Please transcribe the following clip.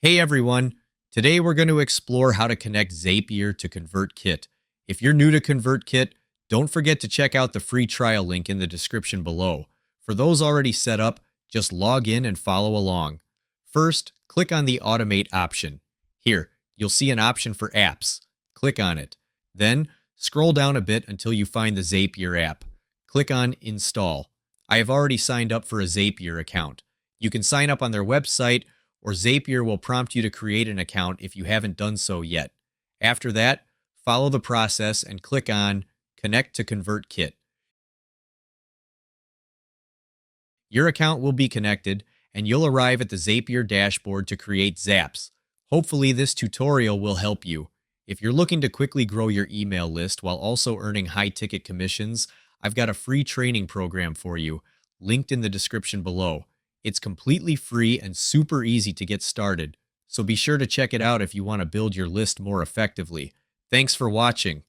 Hey everyone, today we're going to explore how to connect Zapier to ConvertKit. If you're new to ConvertKit, don't forget to check out the free trial link in the description below. For those already set up, just log in and follow along. First, click on the Automate option. Here, you'll see an option for apps. Click on it. Then, scroll down a bit until you find the Zapier app. Click on Install. I have already signed up for a Zapier account. You can sign up on their website, or Zapier will prompt you to create an account if you haven't done so yet. After that, follow the process and click on Connect to ConvertKit. Your account will be connected, and you'll arrive at the Zapier dashboard to create Zaps. Hopefully, this tutorial will help you. If you're looking to quickly grow your email list while also earning high-ticket commissions, I've got a free training program for you, linked in the description below. It's completely free and super easy to get started, so be sure to check it out if you want to build your list more effectively. Thanks for watching.